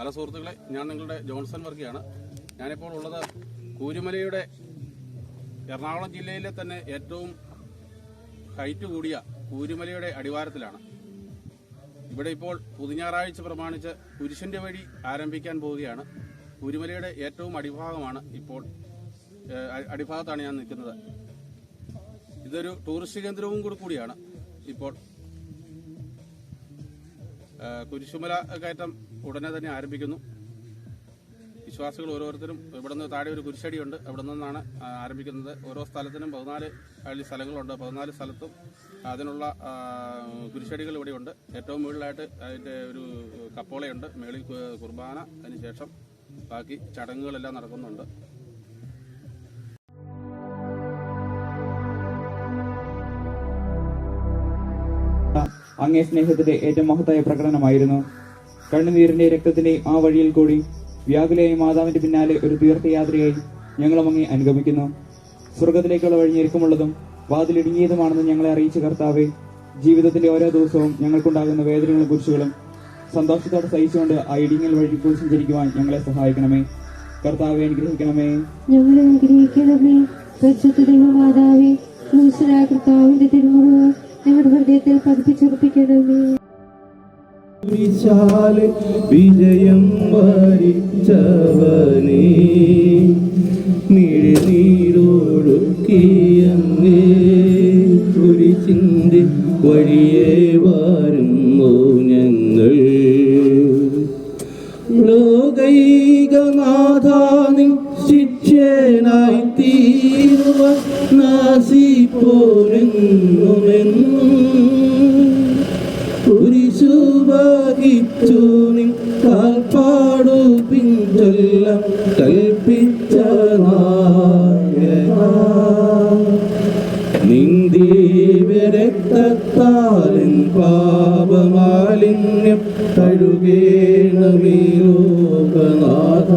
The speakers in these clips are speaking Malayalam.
ഹലോ സുഹൃത്തുക്കളെ, ഞാൻ നിങ്ങളുടെ ജോൺസൺ വർക്കിയാണ്. ഞാനിപ്പോൾ ഉള്ളത് കൂരുമലയുടെ എറണാകുളം ജില്ലയിലെ തന്നെ ഏറ്റവും ഹൈറ്റ് കൂടിയ കൂരുമലയുടെ അടിവാരത്തിലാണ്. ഇവിടെ ഇപ്പോൾ പുതുഞാറാഴ്ച പ്രമാണിച്ച് കുരിശിന്റെ വഴി ആരംഭിക്കാൻ പോവുകയാണ്. കൂരുമലയുടെ ഏറ്റവും അടിഭാഗത്താണ് ഞാൻ നിൽക്കുന്നത്. ഇതൊരു ടൂറിസ്റ്റ് കേന്ദ്രവും കൂടിയാണ്. ഇപ്പോൾ കുരിശുമല കയറ്റം ഉടനെ തന്നെ ആരംഭിക്കുന്നു. വിശ്വാസികൾ ഓരോരുത്തരും ഇവിടെ നിന്ന് താഴെ ഒരു കുരിശടിയുണ്ട്, അവിടെ നിന്നാണ് ആരംഭിക്കുന്നത്. ഓരോ സ്ഥലത്തിനും 14 സ്ഥലങ്ങളുണ്ട്. 14 സ്ഥലത്തും അതിനുള്ള കുരിശടികൾ ഇവിടെയുണ്ട്. ഏറ്റവും മുകളിലായിട്ട് അതിൻ്റെ ഒരു കപ്പോളയുണ്ട്. മേളിൽ കുർബാന, അതിനുശേഷം ബാക്കി ചടങ്ങുകളെല്ലാം നടക്കുന്നുണ്ട്. അങ്ങേ സ്നേഹത്തിന്റെ ഏറ്റവും മഹത്തായ പ്രകടനമായിരുന്നു. കണ്ണുനീരിന്റെ രക്തത്തിന്റെ ആ വഴിയിൽ കൂടി വ്യാകുലയായ മാതാവിന്റെ പിന്നാലെ ഒരു തീർത്ഥയാത്രയായി ഞങ്ങളും അങ്ങേ അനുഗമിക്കുന്നു. സ്വർഗത്തിലേക്കുള്ള വഴി ഞെരുക്കമുള്ളതും വാതിലിടുങ്ങിയതുമാണെന്ന് ഞങ്ങളെ അറിയിച്ച കർത്താവെ, ജീവിതത്തിന്റെ ഓരോ ദിവസവും ഞങ്ങൾക്കുണ്ടാകുന്ന വേദനകളും കുരിശുകളും സന്തോഷത്തോടെ സഹിച്ചുകൊണ്ട് ആ ഇടുങ്ങിയ വഴി കൂടി സഞ്ചരിക്കുവാൻ ഞങ്ങളെ സഹായിക്കണമേ. കർത്താവെ, അനുഗ്രഹിക്കണമേ. ഞങ്ങളെ അനുഗ്രഹിക്കണമേ. പരിശുദ്ധ ദൈവമാതാവേ, ക്രൂശനായ കർത്താവിന്റെ തിരുമുറിവ് ഞങ്ങളുടെ ഹൃദയത്തിൽ പതിപ്പിച്ചുറപ്പിക്കണമേ. വിജയം വരിച്ചവനേ, മിഴിനീരൊഴുക്കിയങ്ങേ കുരിശിന്റെ വഴിയെ വരുന്നു ഞങ്ങൾ. ലോകൈകനാഥാനിൻ ശിഷ്യനായി തീരുവാൻ നാസിപ്പോരെന്നുമെന്നും കുരിശു വഹിച്ചു നിൻ കാൽപ്പാടു പിഞ്ചൊല്ലാം കൽപ്പിച്ച നിന്ദീവരക്തത്താലിൻ പാപമാലിന്യം കഴുകേണമേ ലോകനാഥ.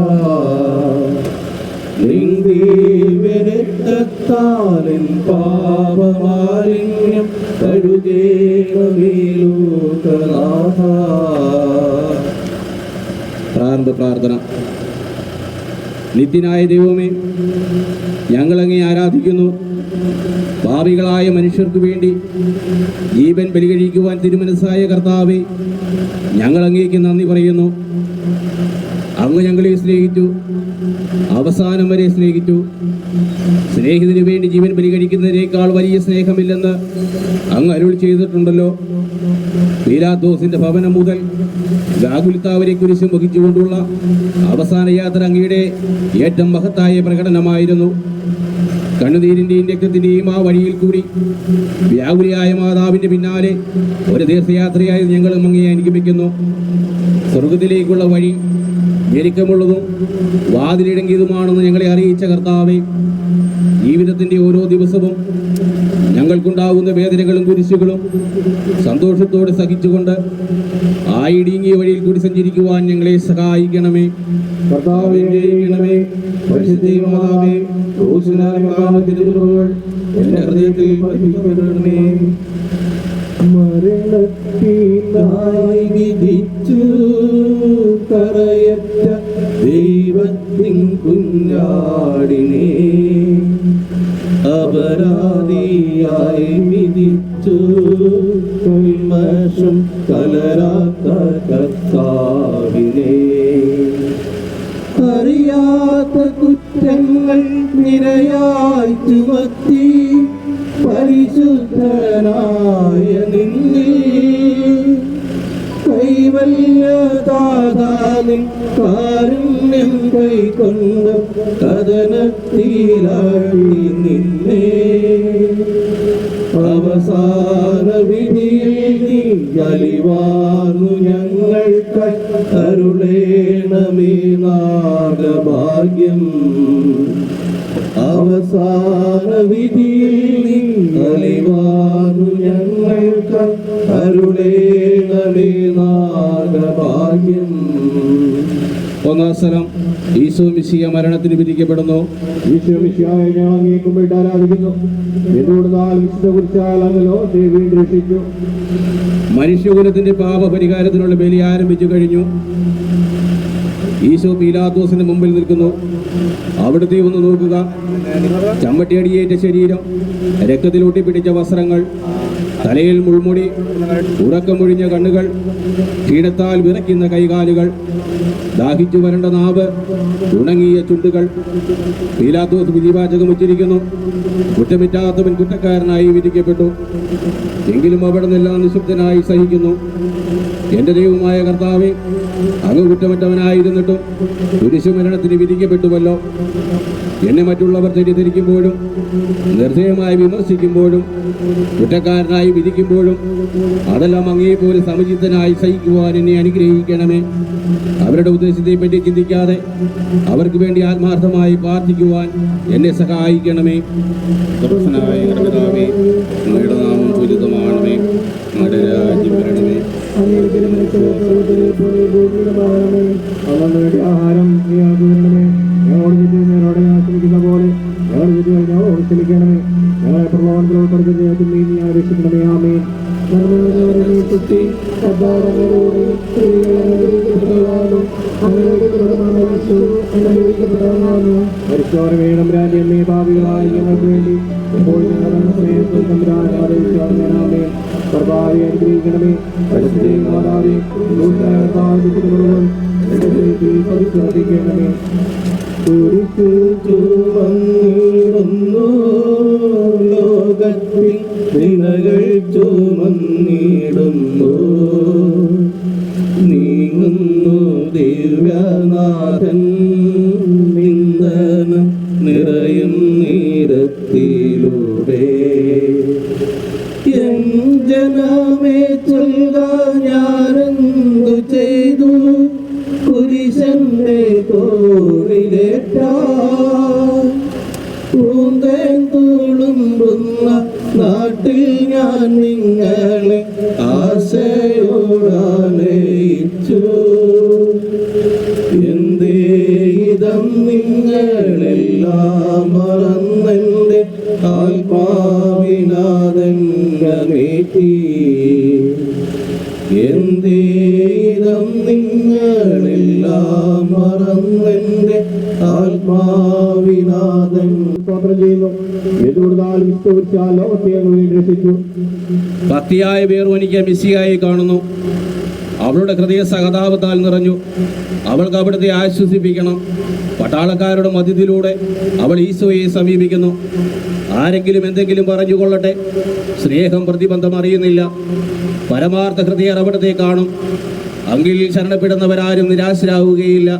നിന്ദീവരക്തത്താലിൻ പാപമാലിന്യം കഴുകേണമേ ലോകനാഥ. പ്രാർത്ഥന. നിത്യനായ ദൈവമേ, ഞങ്ങളങ്ങേ ആരാധിക്കുന്നു. പാപികളായ മനുഷ്യർക്ക് വേണ്ടി ജീവൻ ബലികഴിക്കുവാൻ തിരുമനസ്സായ കർത്താവേ, ഞങ്ങൾ അങ്ങേക്ക് നന്ദി പറയുന്നു. അങ്ങ് ഞങ്ങളെ സ്നേഹിച്ചു, അവസാനം വരെ സ്നേഹിച്ചു. സ്നേഹിതന് വേണ്ടി ജീവൻ ബലികഴിക്കുന്നതിനേക്കാൾ വലിയ സ്നേഹമില്ലെന്ന് അങ്ങ് അരുൾ ചെയ്തിട്ടുണ്ടല്ലോ. പീലാത്തോസിന്റെ ഭവനം മുതൽ ഗാഗുൽത്താവരെ കുരിശും വഹിച്ചുകൊണ്ടുള്ള അവസാന യാത്ര അങ്ങയുടെ ഏറ്റവും മഹത്തായ പ്രകടനമായിരുന്നു. കണ്ണുനീരിന്റെയും രക്തത്തിന്റെയും ആ വഴിയിൽ കൂടി വ്യാകുലയായ മാതാവിന്റെ പിന്നാലെ ഒരു തീർത്ഥയാത്രയായി ഞങ്ങളും അങ്ങയെ അനുഗമിക്കുന്നു. സ്വർഗത്തിലേക്കുള്ള വഴി ഞെരുക്കമുള്ളതും വാതിലിടങ്ങിയതുമാണെന്ന് ഞങ്ങളെ അറിയിച്ച കർത്താവേ, ജീവിതത്തിന്റെ ഓരോ ദിവസവും ഞങ്ങൾക്കുണ്ടാകുന്ന വേദനകളും കുരിശുകളും സന്തോഷത്തോടെ സഹിച്ചുകൊണ്ട് ആ ഇടുങ്ങിയ വഴിയിൽ കൂടി സഞ്ചരിക്കുവാൻ ഞങ്ങളെ സഹായിക്കണമേ. കർത്താവേ, പരിശുദ്ധമാതാവേ, എന്റെ ഹൃദയത്തിൽ പതിപ്പിക്കപ്പെടണമേ. മരണത്തിനായി വിധിച്ചു കരയറ്റ ദൈവത്തിൻ കുഞ്ഞാടിനെ അപരാധിയായി വിധിച്ചു കൽമഷം കലരാത്ത കർത്താവിനെ. അറിയാത്ത കുറ്റങ്ങൾ നിരയായി ചുമത്തി പരിശുദ്ധനായ നിന്നിൽ കൈവല്യദാതാവിൻ കാരുണ്യം കൈക്കൊണ്ട കഥനത്തിലായി നിന്നെ അവസാന വിധിയിൽ നീ അലിവാർന്നു ഞങ്ങൾക്കായി അരുളേണമേ നാഗഭാഗ്യം. അവസാന വിധിയിൽ നീ അലിവാർന്നു ഞങ്ങൾക്കായി അരുളേണമേ നാഗഭാഗ്യം. ഒന്നാം സ്ഥലം, ഈശോ മിശിഹ മരണത്തിന് വിധിക്കപ്പെടുന്നു. ഈശോ മിശിഹായെ ഞാൻ അങ്ങേക്കുമ്പിട്ട് ആരാധിക്കുന്നു. എന്നോട് വിശുദ്ധകുറിച്ചാലോ ദേവി രക്ഷിച്ചു. മനുഷ്യകുലത്തിന്റെ പാപപരിഹാരത്തിനുള്ള ബലി ആരംഭിച്ചു കഴിഞ്ഞു. ഈശോ പീലാത്തോസിന്റെ മുമ്പിൽ നിൽക്കുന്നു. അവിടുത്തെ ഒന്ന് നോക്കുക. ചമ്മട്ടിയടിയേറ്റ ശരീരം, രക്തത്തിൽ ഒട്ടിപ്പിടിച്ച വസ്ത്രങ്ങൾ, തലയിൽ മുൾമുടി, ഉറക്കമൊഴിഞ്ഞ കണ്ണുകൾ, ക്ഷീണത്താൽ വിറയ്ക്കുന്ന കൈകാലുകൾ, ദാഹിച്ചു വരണ്ട നാവ്, ഉണങ്ങിയ ചുണ്ടുകൾ. പീലാത്തോസ് വിധിവാചകം ഉച്ചരിക്കുന്നു. കുറ്റമിറ്റാത്തവൻ കുറ്റക്കാരനായി വിധിക്കപ്പെട്ടു. എങ്കിലും അവിടെ നിന്നെല്ലാം നിശബ്ദനായി സഹിക്കുന്നു. എന്റെ ദൈവമായ കർത്താവേ, അങ്ങ് കുറ്റമറ്റവനായിരുന്നിട്ടും കുരിശുമരണത്തിന് വിധിക്കപ്പെട്ടുവല്ലോ. എന്നെ മറ്റുള്ളവർ തെറ്റിദ്ധരിക്കുമ്പോഴും നിർദ്ദയമായി വിമർശിക്കുമ്പോഴും കുറ്റക്കാരനായി വിധിക്കുമ്പോഴും അതെല്ലാം അങ്ങേപോലെ സമചിത്തനായി സഹിക്കുവാൻ എന്നെ അനുഗ്രഹിക്കണമേ. അവരുടെ ഉദ്ദേശത്തെപ്പറ്റി ചിന്തിക്കാതെ അവർക്ക് വേണ്ടി ആത്മാർത്ഥമായി പ്രാർത്ഥിക്കുവാൻ എന്നെ സഹായിക്കണമേ. സർവ്വസ്വനായ ഞങ്ങളുടെ പിതാവേ, അങ്ങയുടെ നാമം പൂജിതമാകണമേ. അങ്ങയുടെ രാജ്യം വരണമേ. ആഹാരം ഞങ്ങളോട് ഞങ്ങളോട് ആശ്രയിക്കുന്ന പോലെ ഞങ്ങളോട് ക്ഷമിക്കണമേ. ഞങ്ങളെ പ്രലോഭനത്തിൽ ഉൾപ്പെടുത്തി നീ രക്ഷിക്കണമേ. ആമേൻ. മരിച്ചവരെ വേണം രാജ്യമേ, ഭാവികളായി ഞങ്ങൾക്ക് വേണ്ടി ഇപ്പോൾ ഞങ്ങളുടെ കർത്താവെ അനുഗ്രഹിക്കണമേ. മാതാവേ, പരിശോധിക്കണമേ. കുരിശു ചുമന്നിടുന്നു ലോകത്തിൽ നിലകൾ ചുമന്നിടുന്നു. നീങ്ങുന്നു ദിവ്യനാഥൻ നിന്ദനം നിറയും നീരത്തിലൂടെ. എൻ ജനമേ ചൊല്ലുക, ഞാനെന്തു ചെയ്തു കുരിശന്റെ തോളിലേറ്റ പൂന്തേൻ തുളുമ്പുന്ന നാട്ടിൽ ഞാൻ നിങ്ങളെ ആശയോടാനയിച്ചു. എന്തേ ഇതം നിങ്ങളെല്ലാം മറന്നെന്റെ ആത്മാവിനാദങ്ങമേറ്റി. എന്തേതം നിങ്ങളെല്ലാം മറന്നെന്റെ ആത്മാവിനാദൻ. സ്തോത്രം ചെയ്യുന്നു. എതുകൊടുത്താൽ വിശ്വസിച്ചാൽ ലോകത്തെ രക്ഷിച്ചു. ഭക്തിയായ വേറോനിക്ക് മിശിഹായെ കാണുന്നു. അവളുടെ ഹൃദയ സഹതാപത്താൽ നിറഞ്ഞു. അവൾക്ക് അവിടുത്തെ ആശ്വസിപ്പിക്കണം. പട്ടാളക്കാരുടെ മധ്യത്തിലൂടെ അവൾ ഈശോയെ സമീപിക്കുന്നു. ആരെങ്കിലും എന്തെങ്കിലും പറഞ്ഞുകൊള്ളട്ടെ, സ്നേഹം പ്രതിബന്ധം അറിയുന്നില്ല. പരമാർത്ഥ ഹൃദയർ അവിടത്തെ കാണും. അങ്കിൽ ശരണപ്പെടുന്നവരാരും നിരാശരാകുകയില്ല.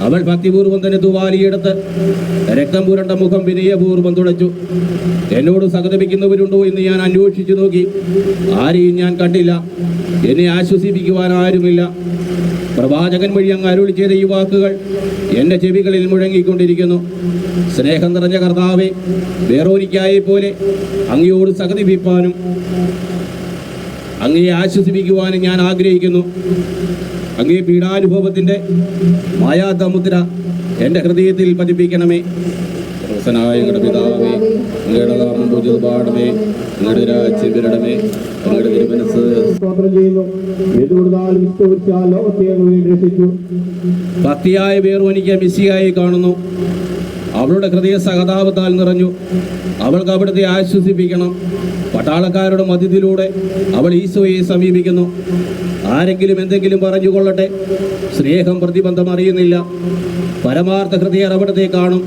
അവൾ ഭക്തിപൂർവ്വം തന്നെ തുവാലിയെടുത്ത് രക്തം പുരണ്ട മുഖം വിനയപൂർവ്വം തുടച്ചു. എന്നോട് സഹതപിക്കുന്നവരുണ്ടോ എന്ന് ഞാൻ അന്വേഷിച്ചു നോക്കി. ആരെയും ഞാൻ കണ്ടില്ല. എന്നെ ആശ്വസിപ്പിക്കുവാൻ ആരുമില്ല. പ്രവാചകൻ വഴി അങ്ങ് അരുളി ചെയ്ത ഈ വാക്കുകൾ എൻ്റെ ചെവികളിൽ മുഴങ്ങിക്കൊണ്ടിരിക്കുന്നു. സ്നേഹം നിറഞ്ഞ കർത്താവേ, വേറോനിക്കായെ പോലെ അങ്ങയോട് സഹതപിപ്പാനും അങ്ങയെ ആശ്വസിപ്പിക്കുവാനും ഞാൻ ആഗ്രഹിക്കുന്നു. അങ്ങേ പീഡാനുഭവത്തിൻ്റെ മായാതമുദ്ര എൻ്റെ ഹൃദയത്തിൽ പതിപ്പിക്കണമേ. ഞങ്ങളുടെ പിതാവേ, അങ്ങയുടെ നാമം പൂജിതമാകണമേ. അങ്ങയുടെ രാജ്യം വരണമേ. അങ്ങയുടെ തിരുമനസ്സ്. സ്തോത്രം ചെയ്യുന്നു. എതുകൊടുത്താൽ വിശ്വസിച്ചാൽ ലോകത്തെ രക്ഷിച്ചു. ഭക്തിയായ വേറോനിക്ക് മിശിഹായെ കാണുന്നു. അവളുടെ ഹൃദയ സഹതാപത്താൽ നിറഞ്ഞു. അവൾക്ക് അവിടുത്തെ ആശ്വസിപ്പിക്കണം. പട്ടാളക്കാരുടെ മധ്യത്തിലൂടെ അവൾ ഈശോയെ സമീപിക്കുന്നു. ആരെങ്കിലും എന്തെങ്കിലും പറഞ്ഞുകൊള്ളട്ടെ, സ്നേഹം പ്രതിബന്ധം അറിയുന്നില്ല. പരമാർത്ഥ ഹൃദയർ അവിടത്തെ കാണും.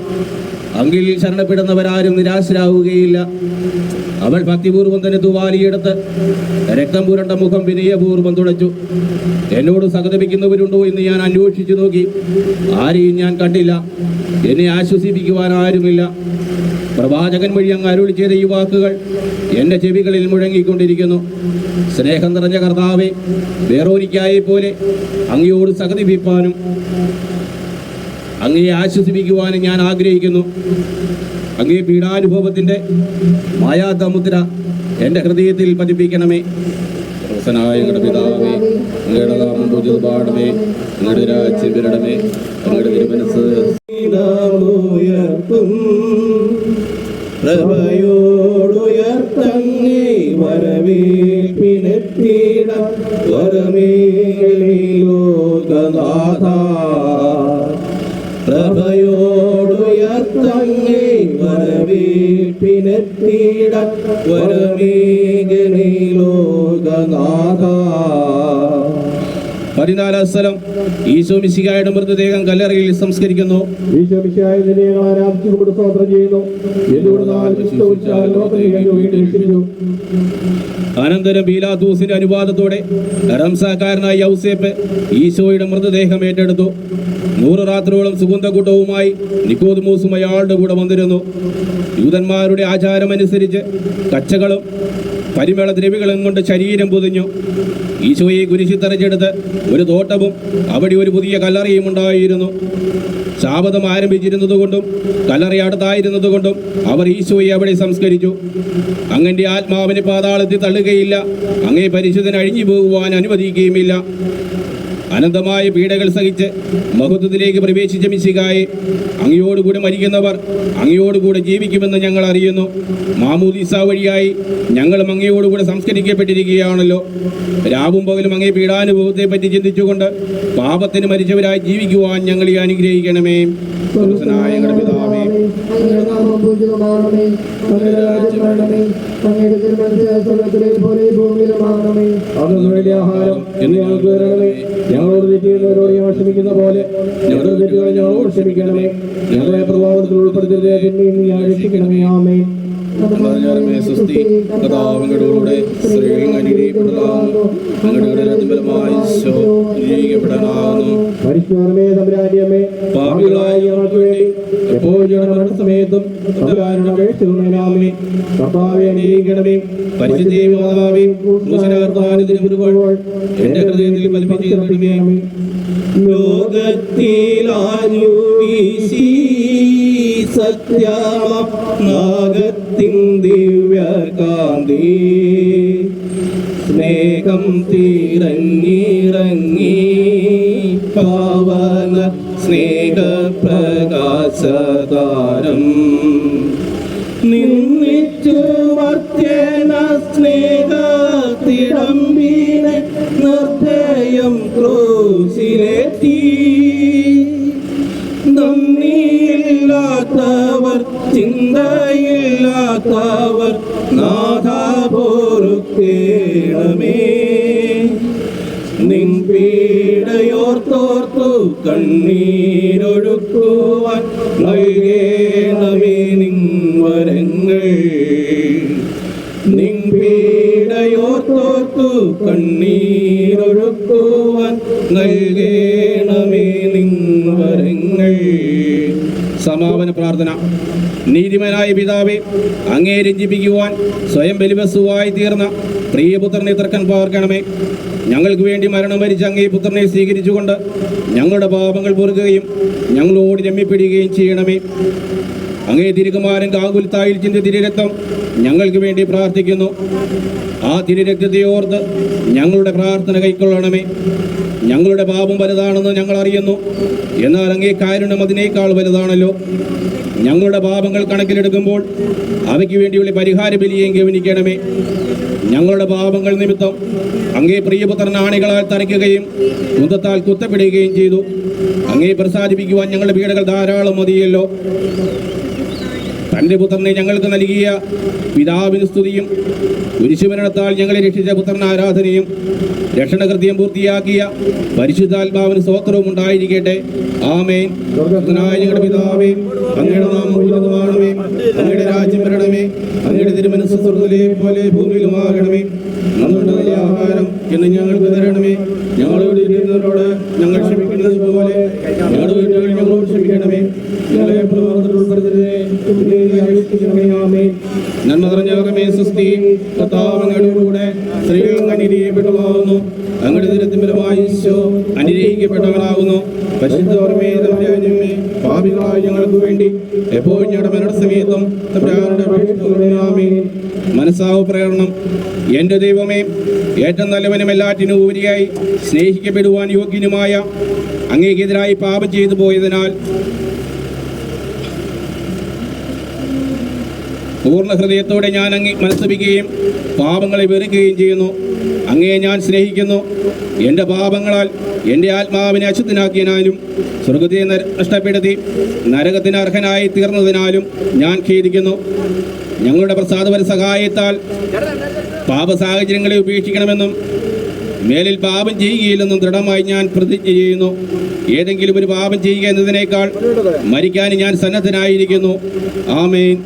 അങ്കിൽ ശരണപ്പെടുന്നവരാരും നിരാശരാകുകയില്ല. അവൾ ഭക്തിപൂർവ്വം തന്നെ തുവാലിയെടുത്ത് രക്തം പുരണ്ട മുഖം വിനയപൂർവ്വം തുടച്ചു. എന്നോട് സഹതപിക്കുന്നവരുണ്ടോ എന്ന് ഞാൻ അന്വേഷിച്ചു നോക്കി. ആരെയും ഞാൻ കണ്ടില്ല. എന്നെ ആശ്വസിപ്പിക്കുവാൻ ആരുമില്ല. പ്രവാചകൻ വഴി അങ്ങ് അരുളി ചെയ്ത ഈ വാക്കുകൾ എൻ്റെ ചെവികളിൽ മുഴങ്ങിക്കൊണ്ടിരിക്കുന്നു. സ്നേഹം നിറഞ്ഞ കർത്താവേ, വേറോനിക്കായെ പോലെ അങ്ങയോട് സഹതപിപ്പാനും അങ്ങയെ ആശ്വസിപ്പിക്കുവാനും ഞാൻ ആഗ്രഹിക്കുന്നു. അങ്ങേ പീഡാനുഭവത്തിൻ്റെ മായാതമുദ്ര എൻ്റെ ഹൃദയത്തിൽ പതിപ്പിക്കണമേ. ഞങ്ങളുടെ പിതാവേ, അങ്ങയുടെ നാമം പൂജിതമാകണമേ. അങ്ങയുടെ രാജ്യം വരണമേ. അങ്ങയുടെ തിരുമനസ്സ് പ്രഭയോടുയർത്തങ്ങേ വരവേൽപ്പിനെത്തിട വരമേലോകനാഥ പ്രഭയോടുയർത്തങ്ങേ വരവേൽപ്പിനെത്തിയിട വരമേഘനേ ലോകനാഥ. 14 സ്ഥലം ഈശോ മിശിഹായുടെ മൃതദേഹം കല്ലറയിൽ സംസ്കരിക്കുന്നു. ഈശോ മിശിഹായെ നിന്നെ ഞങ്ങൾ ആരാധിച്ചുകൊണ്ട് സ്തോത്രം ചെയ്യുന്നു. അനന്തരം പീലാത്തോസിന്റെ അനുവാദത്തോടെ റംസാക്കാരനായ യൗസേപ്പ് ഈശോയുടെ മൃതദേഹം ഏറ്റെടുത്തു. 100 രാത്രിയോളം സുഗന്ധകൂട്ടവുമായി നിക്കോദമോസും അയാളുടെ കൂടെ വന്നിരുന്നു. യൂതന്മാരുടെ ആചാരമനുസരിച്ച് കച്ചകളും പരിമള ദ്രവ്യങ്ങളും കൊണ്ട് ശരീരം പൊതിഞ്ഞു. ഈശോയെ കുരിശിൽ തറച്ചെടുത്ത് ഒരു തോട്ടവും അവിടെ ഒരു പുതിയ കല്ലറയും ഉണ്ടായിരുന്നു. ശാബദം ആരംഭിച്ചിരുന്നതുകൊണ്ടും കല്ലറ അടുത്തായിരുന്നതുകൊണ്ടും അവർ ഈശോയെ അവിടെ സംസ്കരിച്ചു. അങ്ങന്റെ ആത്മാവിനെ പാതാളത്തിൽ തള്ളുകയില്ല, അങ്ങേ പരിശുദ്ധൻ അഴിഞ്ഞു പോകുവാൻ അനുവദിക്കുകയുമില്ല. അനന്തമായ പീഡകൾ സഹിച്ച് മഹത്വത്തിലേക്ക് പ്രവേശിച്ച മിശിഹായെ, അങ്ങയോടുകൂടെ മരിക്കുന്നവർ അങ്ങയോടുകൂടെ ജീവിക്കുമെന്ന് ഞങ്ങൾ അറിയുന്നു. മാമോദീസ വഴിയായി ഞങ്ങളും അങ്ങയോടുകൂടെ സംസ്കരിക്കപ്പെട്ടിരിക്കുകയാണല്ലോ. രാവും പകലും അങ്ങേ പീഡാനുഭവത്തെ പറ്റി ചിന്തിച്ചുകൊണ്ട് പാപത്തിന് മരിച്ചവരായി ജീവിക്കുവാൻ ഞങ്ങളെ അനുഗ്രഹിക്കണമേ. ഞങ്ങളുടെ പിതാവേ, ആഹാരം ഞങ്ങൾക്ക് തരണമേ. ഞങ്ങളോട് തെറ്റുന്നവരോട് ഞങ്ങൾ ക്ഷമിക്കുന്ന പോലെ ഞങ്ങളുടെ തെറ്റുകളെ ഞങ്ങളോട് ക്ഷമിക്കണമേ. ഞങ്ങളെ പ്രഭാവത്തിൽ ഉൾപ്പെടുത്തരുതേ, പിന്നെയും നീ രക്ഷിക്കണമേ. ആമേൻ. കഥാവങ്ങളുടെ സ്ത്രീകൾ അനുഗ്രഹിക്കപ്പെടാവുന്നു. പരിശുദ്ധമേ തമ്പുരാന്റെയമ്മേ, പാപികളായ ഞങ്ങൾക്ക് വേണ്ടി എപ്പോഴും ഞങ്ങളുടെ മരണസമയത്തും തമ്പുരാനോട് അപേക്ഷിക്കണമേ. കർത്താവേ അനുഗ്രഹിക്കണമേ. പരിശുദ്ധ മാതാവേ, എന്റെ ഹൃദയത്തിൽ കൽപ്പിച്ചിരിക്കണമേ. ലോകത്തിലാഞ്ഞു വീശി സത്യമാകത്തിൻ ദിവ്യകാന്തി സ്നേഹം തീരങ്ങിറങ്ങി പാവന സ്നേഹപ്രകാശതാരം നിന്നിച്ചു വർത്തേന സ്നേഹത്തിടമ്പീനെ നിർദ്ദയം ക്രൂശിലേറ്റി. നന്ദിയില്ലാത്തവർ ചിന്തയില്ലാത്തവർ നാഥ പൊറുക്കേണമേ. നിൻ പീഡയോർത്തോർത്തു കണ്ണീരൊഴുക്കുവാൻ നൽകേണമേ നിൻ വരങ്ങൾ. നിൻ പീഡയോർത്തോർത്തു കണ്ണീരൊഴുക്കുവാൻ നൽകേണമേ നിൻ വരങ്ങൾ. സമാപന പ്രാർത്ഥന. നീതിമാനായ പിതാവേ, അങ്ങേ രഞ്ജിപ്പിക്കുവാൻ സ്വയം ബലിവസ്തുവായി തീർന്ന പ്രിയപുത്രനെ തർക്കൻ പാർക്കണമേ. ഞങ്ങൾക്ക് വേണ്ടി മരണം വരിച്ച അങ്ങേ പുത്രനെ സ്വീകരിച്ചുകൊണ്ട് ഞങ്ങളുടെ പാപങ്ങൾ പൊറുക്കുകയും ഞങ്ങളോട് രമ്യപ്പെടുകയും ചെയ്യണമേ. അങ്ങേ തിരുകുമാരൻ കാകുൽത്തായിൽ ചിന്ത തിരുരക്തം ഞങ്ങൾക്ക് വേണ്ടി പ്രാർത്ഥിക്കുന്നു. ആ തിരുരക്തത്തെ ഓർത്ത് ഞങ്ങളുടെ പ്രാർത്ഥന കൈക്കൊള്ളണമേ. ഞങ്ങളുടെ പാപം വലുതാണെന്ന് ഞങ്ങൾ അറിയുന്നു, എന്നാൽ അങ്ങേ കാരുണ്യം അതിനേക്കാൾ വലുതാണല്ലോ. ഞങ്ങളുടെ പാപങ്ങൾ കണക്കിലെടുക്കുമ്പോൾ അവയ്ക്ക് വേണ്ടിയുള്ള പരിഹാര ബലിയെയും ഗവനിക്കണമേ. ഞങ്ങളുടെ പാപങ്ങൾ നിമിത്തം അങ്ങേ പ്രിയപുത്രൻ ആണികളാൽ തറയ്ക്കുകയും കുന്തത്താൽ കുത്തപ്പെടുകയും ചെയ്തു. അങ്ങേ പ്രസാദിപ്പിക്കുവാൻ ഞങ്ങളുടെ പീഡകൾ ധാരാളം മതിയല്ലോ. തൻ്റെ പുത്രനെ ഞങ്ങൾക്ക് നൽകിയ പിതാവിന് സ്തുതിയും കുരിശുമരണത്താൽ ഞങ്ങളെ രക്ഷിച്ച പുത്രന് ആരാധനയും രക്ഷണകൃത്യം പൂർത്തിയാക്കിയ പരിശുദ്ധാത്മാവിന് സ്തോത്രവും ഉണ്ടായിരിക്കട്ടെ. ആമേൻ. ഞങ്ങളുടെ പിതാവേ, അങ്ങയുടെ നാമം ഉന്നതമാണമേ. അങ്ങയുടെ രാജ്യം വരണമേ. അങ്ങയുടെ തിരുമനസ്സ് സ്വർഗ്ഗത്തിലെ പോലെ ഭൂമിയിലുമാകണമേ. ഞങ്ങളുടെ വലിയ ആഹാരം എന്ന് ഞങ്ങൾക്ക് തരണമേ. ഞങ്ങളോട് ഇരിക്കുന്നവരോട് ഞങ്ങൾ ക്ഷമിക്കുന്നത് പോലെ ഞങ്ങളുടെ വീട്ടുകൾ ഞങ്ങളോട് ക്ഷമിക്കണമേ. ഞങ്ങളെ പ്രവർത്തനത്തിൽ ഉൾപ്പെടുത്തരുതേ, നന്മ നിറഞ്ഞവകമേ സ്വസ്തി. കർത്താവ് അങ്ങയുടെ കൂടെ സ്ത്രീകൾ അനുഗ്രഹിക്കപ്പെട്ടവളാകുന്നു. അങ്ങയുടെ തിരുത്തിമ്പരമായ ഈശോ അനുഗ്രഹിക്കപ്പെട്ടവനാകുന്നു. പരിശുദ്ധമേ തമ്പുരാനേ, പാപികളായ ഞങ്ങൾക്ക് വേണ്ടി എപ്പോഴും ഞങ്ങളുടെ മരണസമയത്തും തമ്പുരാനുടെ അപേക്ഷിച്ചുകൊള്ളണമേ. മനസ്സാവ് പ്രകടനം. എൻ്റെ ദൈവമേ, ഏറ്റവും നല്ലവനും എല്ലാറ്റിനും ഉപരിയായി സ്നേഹിക്കപ്പെടുവാൻ യോഗ്യനുമായ അങ്ങേക്കെതിരായി പാപം ചെയ്തു പോയതിനാൽ പൂർണ്ണ ഹൃദയത്തോടെ ഞാൻ അങ്ങേ മനസ്സപിക്കുകയും പാപങ്ങളെ വെറുക്കുകയും ചെയ്യുന്നു. അങ്ങയെ ഞാൻ സ്നേഹിക്കുന്നു. എൻ്റെ പാപങ്ങളാൽ എൻ്റെ ആത്മാവിനെ അശുദ്ധനാക്കിയതിനാലും സ്വർഗത്തെ നഷ്ടപ്പെടുത്തി നരകത്തിന് അർഹനായി തീർന്നതിനാലും ഞാൻ ഖേദിക്കുന്നു. ഞങ്ങളുടെ പ്രസാദപര സഹായത്താൽ പാപ സാഹചര്യങ്ങളെ ഉപേക്ഷിക്കണമെന്നും മേലിൽ പാപം ചെയ്യുകയില്ലെന്നും ദൃഢമായി ഞാൻ പ്രതിജ്ഞ ചെയ്യുന്നു. ഏതെങ്കിലും ഒരു പാപം ചെയ്യുക എന്നതിനേക്കാൾ മരിക്കാൻ ഞാൻ സന്നദ്ധനായിരിക്കുന്നു. ആമേൻ.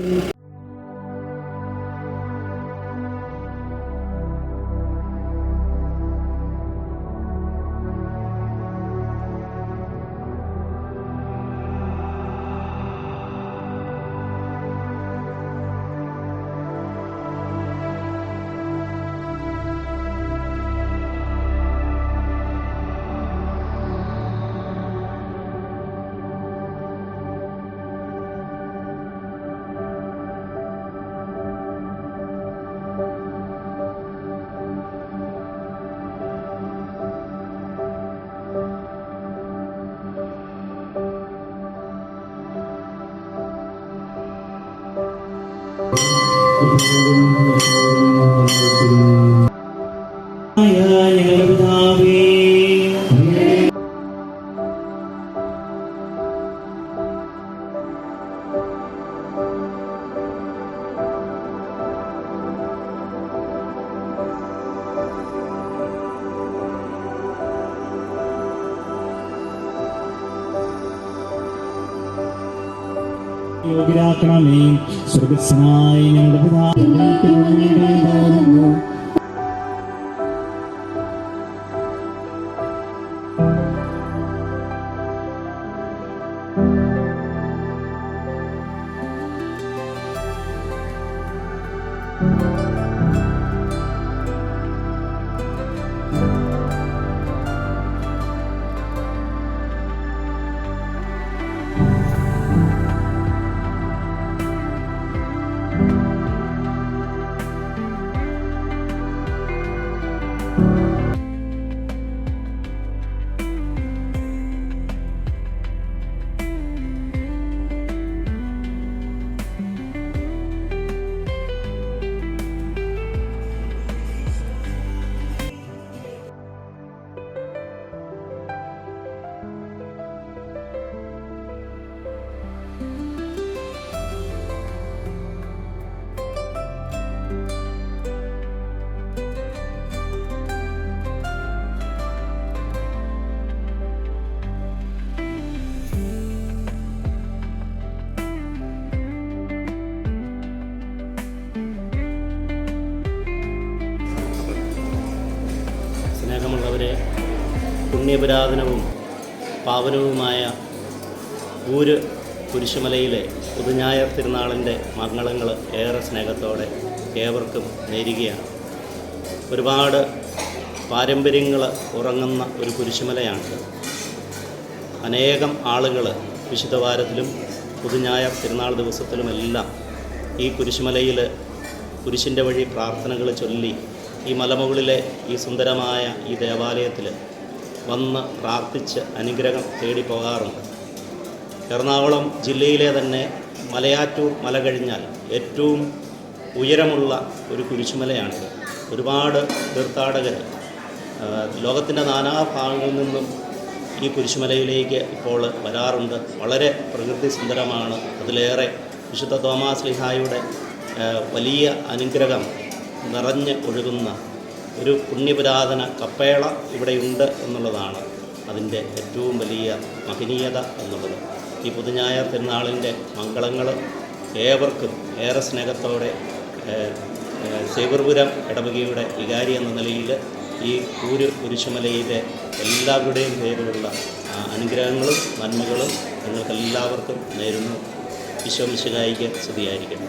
യോഗ്യരാക്കണമേ. സ്വർഗസ്നായ ഞങ്ങളുടെ പിതാവേ, സ്നേഹമുള്ളവരെ, പുണ്യപുരാതനവും പാവനവുമായ ഊര് കുരിശുമലയിലെ പുതുഞായർ തിരുനാളിൻ്റെ മംഗളങ്ങൾ ഏറെ സ്നേഹത്തോടെ ഏവർക്കും നേരുകയാണ്. ഒരുപാട് പാരമ്പര്യങ്ങൾ ഉറങ്ങുന്ന ഒരു കുരിശുമലയാണിത്. അനേകം ആളുകൾ വിശുദ്ധവാരത്തിലും പുതുഞായർ തിരുനാൾ ദിവസത്തിലുമെല്ലാം ഈ കുരിശുമലയിൽ കുരിശിൻ്റെ വഴി പ്രാർത്ഥനകൾ ചൊല്ലി ഈ മലമുകളിലെ ഈ സുന്ദരമായ ഈ ദേവാലയത്തിൽ വന്ന് പ്രാർത്ഥിച്ച് അനുഗ്രഹം തേടി പോകാറുണ്ട്. എറണാകുളം ജില്ലയിലെ തന്നെ മലയാറ്റൂർ മല കഴിഞ്ഞാൽ ഏറ്റവും ഉയരമുള്ള ഒരു കുരിശുമലയാണിത്. ഒരുപാട് തീർത്ഥാടകർ ലോകത്തിൻ്റെ നാനാഭാഗങ്ങളിൽ നിന്നും ഈ കുരിശുമലയിലേക്ക് ഇപ്പോൾ വരാറുണ്ട്. വളരെ പ്രകൃതി സുന്ദരമാണ്. അതിലേറെ വിശുദ്ധ തോമാസ് ശ്ലീഹായുടെ വലിയ അനുഗ്രഹം നിറഞ്ഞ് ഒഴുകുന്ന ഒരു പുണ്യപുരാതന കപ്പേള ഇവിടെയുണ്ട് എന്നുള്ളതാണ് അതിൻ്റെ ഏറ്റവും വലിയ മഹനീയത എന്നുള്ളത്. ഈ പുതുഞായർ തിരുനാളിൻ്റെ മംഗളങ്ങൾ ഏവർക്കും ഏറെ സ്നേഹത്തോടെ സേവർപുരം ഇടവകയുടെ വികാരി എന്ന നിലയിൽ ഈ കുരിശുമലയിലെ എല്ലാവരുടെയും പേരിലുള്ള അനുഗ്രഹങ്ങളും നന്മകളും നിങ്ങൾക്കെല്ലാവർക്കും നേരുന്നു. ഈശോ മിശിഹായിക്ക് സ്തുതിയായിരിക്കട്ടെ.